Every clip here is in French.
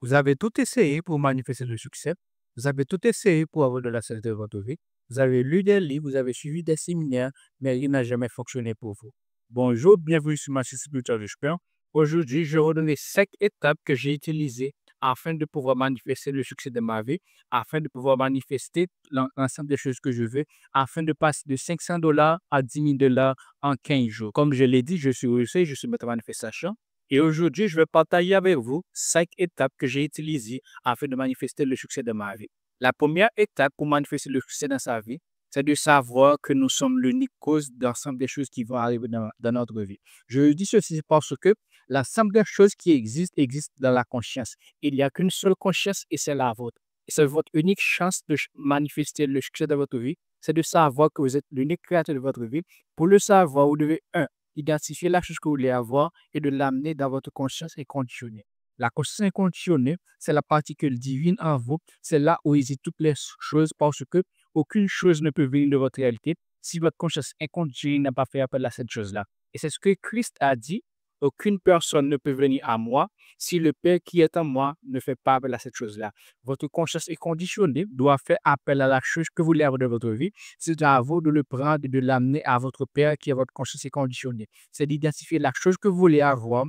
Vous avez tout essayé pour manifester le succès. Vous avez tout essayé pour avoir de la santé dans votre vie. Vous avez lu des livres, vous avez suivi des séminaires, mais rien n'a jamais fonctionné pour vous. Bonjour, bienvenue sur ma chaîne spirituelle de Super. Aujourd'hui, je vais vous donner 5 étapes que j'ai utilisées afin de pouvoir manifester le succès de ma vie, afin de pouvoir manifester l'ensemble des choses que je veux, afin de passer de 500 dollars à 10 000 dollars en 15 jours. Comme je l'ai dit, je suis réussi, je suis maître manifestation. Et aujourd'hui, je vais partager avec vous 5 étapes que j'ai utilisées afin de manifester le succès de ma vie. La première étape pour manifester le succès dans sa vie, c'est de savoir que nous sommes l'unique cause d'ensemble des choses qui vont arriver dans notre vie. Je dis ceci parce que l'ensemble des choses qui existent dans la conscience. Il n'y a qu'une seule conscience et c'est la vôtre. Et c'est votre unique chance de manifester le succès de votre vie, c'est de savoir que vous êtes l'unique créateur de votre vie. Pour le savoir, vous devez, identifier la chose que vous voulez avoir et de l'amener dans votre conscience inconditionnée. La conscience inconditionnée, c'est la particule divine en vous. C'est là où hésitent toutes les choses parce que aucune chose ne peut venir de votre réalité si votre conscience inconditionnée n'a pas fait appel à cette chose-là. Et c'est ce que Christ a dit. Aucune personne ne peut venir à moi si le Père qui est en moi ne fait pas appel à cette chose-là. Votre conscience inconditionnée doit faire appel à la chose que vous voulez avoir dans votre vie. C'est à vous de le prendre et de l'amener à votre Père qui est votre conscience inconditionnée. C'est d'identifier la chose que vous voulez avoir.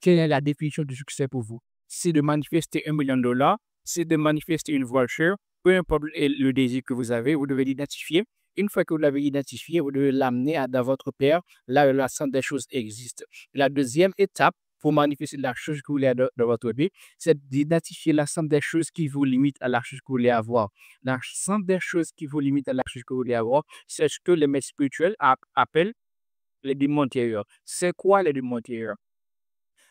Quelle est la définition du succès pour vous? C'est de manifester 1 million de dollars, c'est de manifester une voiture, peu importe le désir que vous avez, vous devez l'identifier. Une fois que vous l'avez identifié, vous devez l'amener dans votre Père, là où l'ensemble des choses existent. La deuxième étape pour manifester la chose que vous voulez dans votre vie, c'est d'identifier l'ensemble des choses qui vous limitent à la chose que vous voulez avoir. L'ensemble des choses qui vous limitent à la chose que vous voulez avoir, c'est ce que les maîtres spirituels appellent les démons intérieurs. C'est quoi les démons intérieurs?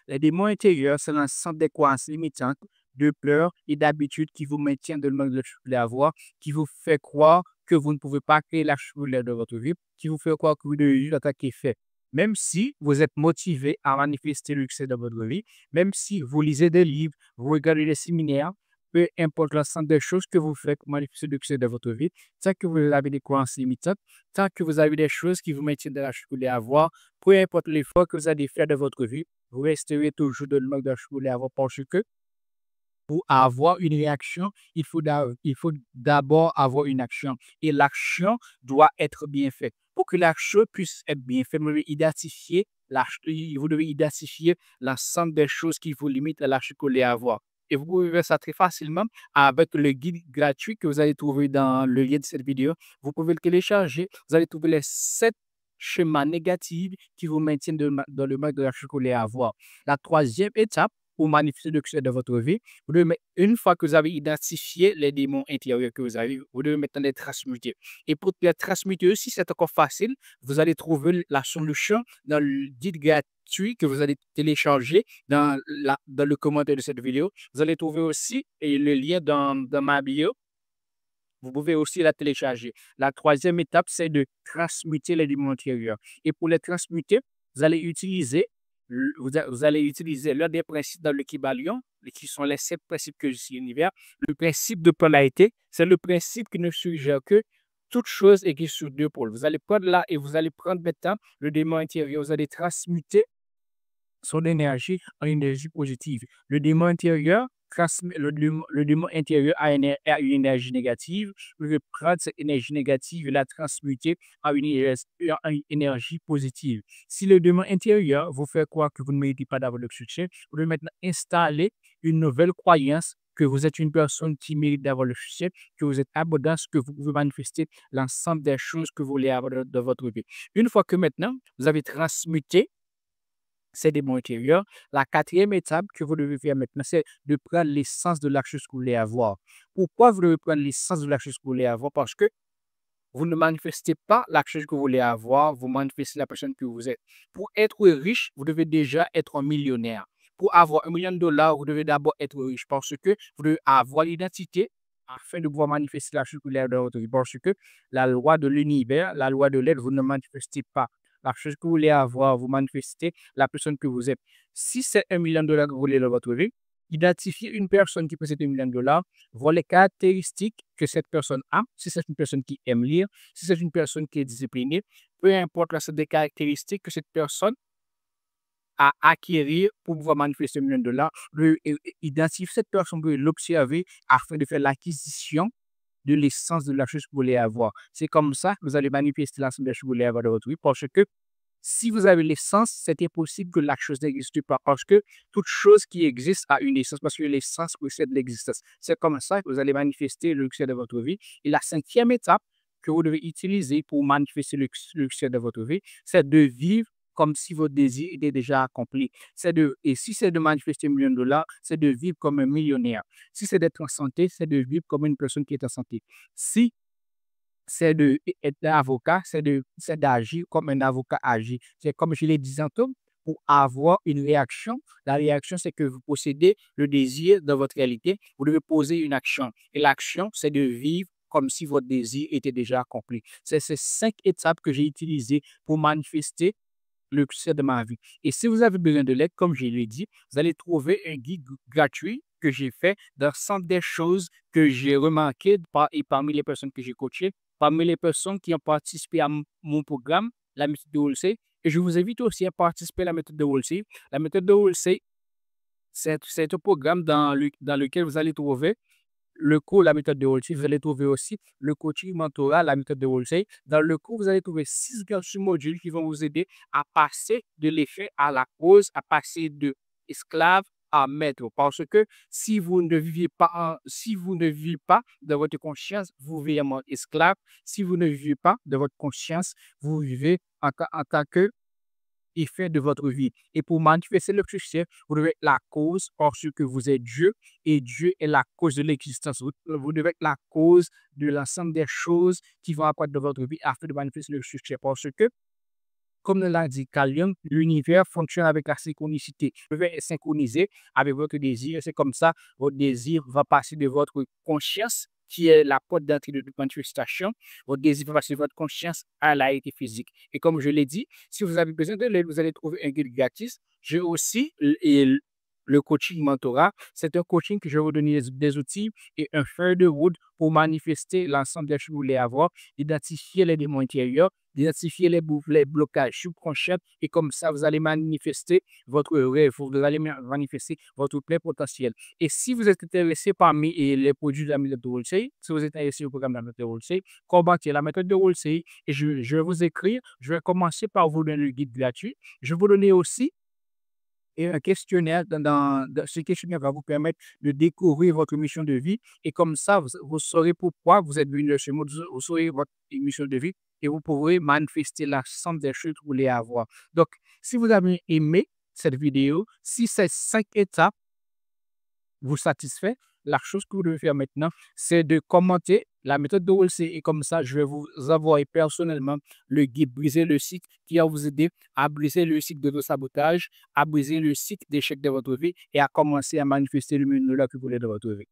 Les démons intérieurs, c'est l'ensemble des croyances limitantes, de peurs et d'habitudes qui vous maintiennent dans le manque de ce que vous voulez avoir, qui vous fait croire que vous ne pouvez pas créer la chose de votre vie, qui vous fait croire que vous devez juste attaquer fait. Même si vous êtes motivé à manifester le succès dans votre vie, même si vous lisez des livres, vous regardez des séminaires, peu importe l'ensemble des choses que vous faites pour manifester le succès de votre vie, tant que vous avez des croyances limitantes, tant que vous avez des choses qui vous maintiennent dans la chose que vous voulez avoir, peu importe l'effort que vous allez faire de votre vie, vous resterez toujours dans le manque de ce que vous voulez avoir parce que pour avoir une réaction, il faut d'abord avoir une action. Et l'action doit être bien faite. Pour que l'action puisse être bien faite, vous devez identifier l'ensemble des choses qui vous limitent à l'action que vous voulez avoir. Et vous pouvez faire ça très facilement avec le guide gratuit que vous allez trouver dans le lien de cette vidéo. Vous pouvez le télécharger. Vous allez trouver les 7 schémas négatifs qui vous maintiennent dans le manque de l'action que vous voulez avoir. La troisième étape pour manifester le succès de votre vie, une fois que vous avez identifié les démons intérieurs que vous avez, vous devez maintenant les transmuter. Et pour les transmuter aussi, c'est encore facile. Vous allez trouver la solution dans le guide gratuit que vous allez télécharger dans le commentaire de cette vidéo. Vous allez trouver aussi le lien dans ma bio. Vous pouvez aussi la télécharger. La troisième étape, c'est de transmuter les démons intérieurs. Et pour les transmuter, vous allez utiliser l'un des principes dans le Kybalion, qui sont les 7 principes que je l'univers. Le principe de polarité, c'est le principe qui ne suggère que toute chose existe sur 2 pôles. Vous allez prendre là et vous allez prendre maintenant le démon intérieur. Vous allez transmuter son énergie en énergie positive. Le démon intérieur le démon intérieur a une énergie négative. Vous devez prendre cette énergie négative et la transmuter en une énergie positive. Si le démon intérieur vous fait croire que vous ne méritez pas d'avoir le succès, vous devez maintenant installer une nouvelle croyance que vous êtes une personne qui mérite d'avoir le succès, que vous êtes abondance, que vous pouvez manifester l'ensemble des choses que vous voulez avoir dans votre vie. Une fois que maintenant, vous avez transmuté ces démons intérieurs, la quatrième étape que vous devez faire maintenant, c'est de prendre l'essence de la chose que vous voulez avoir. Pourquoi vous devez prendre l'essence de la chose que vous voulez avoir? Parce que vous ne manifestez pas la chose que vous voulez avoir, vous manifestez la personne que vous êtes. Pour être riche, vous devez déjà être un millionnaire. Pour avoir 1 million de dollars, vous devez d'abord être riche parce que vous devez avoir l'identité afin de pouvoir manifester la chose que vous voulez avoir dans votre vie. Parce que la loi de l'univers, la loi de l'aide, vous ne manifestez pas la chose que vous voulez avoir, vous manifestez la personne que vous êtes. Si c'est 1 million de dollars que vous voulez dans votre vie, identifiez une personne qui possède 1 million de dollars, voir les caractéristiques que cette personne a. Si c'est une personne qui aime lire, si c'est une personne qui est disciplinée, peu importe la des caractéristiques que cette personne à acquérir pour pouvoir manifester un million de dollars. Identifier cette personne, vous pouvez l'observer afin de faire l'acquisition de l'essence de la chose que vous voulez avoir. C'est comme ça que vous allez manifester l'ensemble des choses que vous voulez avoir dans votre vie parce que si vous avez l'essence, c'est impossible que la chose n'existe pas parce que toute chose qui existe a une essence parce que l'essence possède l'existence. C'est comme ça que vous allez manifester le succès de votre vie. Et la cinquième étape que vous devez utiliser pour manifester le succès de votre vie, c'est de vivre comme si votre désir était déjà accompli. Et si c'est de manifester un million de dollars, c'est de vivre comme un millionnaire. Si c'est d'être en santé, c'est de vivre comme une personne qui est en santé. Si c'est d'être avocat, c'est d'agir comme un avocat agit. C'est comme je l'ai dit tantôt, pour avoir une réaction. La réaction, c'est que vous possédez le désir dans votre réalité. Vous devez poser une action. Et l'action, c'est de vivre comme si votre désir était déjà accompli. C'est ces 5 étapes que j'ai utilisées pour manifester le succès de ma vie. Et si vous avez besoin de l'aide, comme je l'ai dit, vous allez trouver un guide gratuit que j'ai fait d'ensemble des choses que j'ai remarquées et parmi les personnes que j'ai coachées, parmi les personnes qui ont participé à mon programme, la méthode de Wolsey. Et je vous invite aussi à participer à la méthode de Wolsey. La méthode de Wolsey, c'est un programme dans lequel vous allez trouver le cours, la méthode de Wolsey. Vous allez trouver aussi le coaching mentorat, la méthode de Wolsey. Dans le cours, vous allez trouver 6 modules qui vont vous aider à passer de l'effet à la cause, à passer de esclave à maître. Parce que si vous ne vivez pas de votre conscience, vous vivez en mode esclave. Si vous ne vivez pas de votre conscience, vous vivez en tant que effet de votre vie. Et pour manifester le succès, vous devez être la cause parce que vous êtes Dieu et Dieu est la cause de l'existence. Vous devez être la cause de l'ensemble des choses qui vont apparaître dans votre vie afin de manifester le succès. Parce que, comme l'a dit Carl Jung, l'univers fonctionne avec la synchronicité. Vous devez être synchronisé avec votre désir. C'est comme ça, votre désir va passer de votre conscience, qui est la porte d'entrée de toute manifestation. Votre désir va passer de votre conscience à la réalité physique. Et comme je l'ai dit, si vous avez besoin de l'aide, vous allez trouver un guide gratis. J'ai aussi le coaching mentorat. C'est un coaching que je vais vous donner des outils et un feuille de route pour manifester l'ensemble des choses que vous voulez avoir, identifier les démons intérieurs, d'identifier les blocages subconscients et comme ça, vous allez manifester votre rêve, vous allez manifester votre plein potentiel. Et si vous êtes intéressé parmi les produits de la méthode de Wolsey, si vous êtes intéressé au programme de la méthode de Wolsey, combattez la méthode de Wolsey et je vais vous écrire. Je vais commencer par vous donner le guide gratuit. Je vais vous donner aussi et un questionnaire. Ce questionnaire va vous permettre de découvrir votre mission de vie. Et comme ça, vous saurez pourquoi vous êtes venu chez moi. Vous saurez votre mission de vie et vous pourrez manifester l'ensemble des choses que vous voulez avoir. Donc, si vous avez aimé cette vidéo, si ces 5 étapes vous satisfait, la chose que vous devez faire maintenant, c'est de commenter la méthode de Wolsey et comme ça, je vais vous envoyer personnellement le guide Briser le cycle qui va vous aider à briser le cycle de sabotage, à briser le cycle d'échec de votre vie et à commencer à manifester le mieux que vous voulez de votre vie.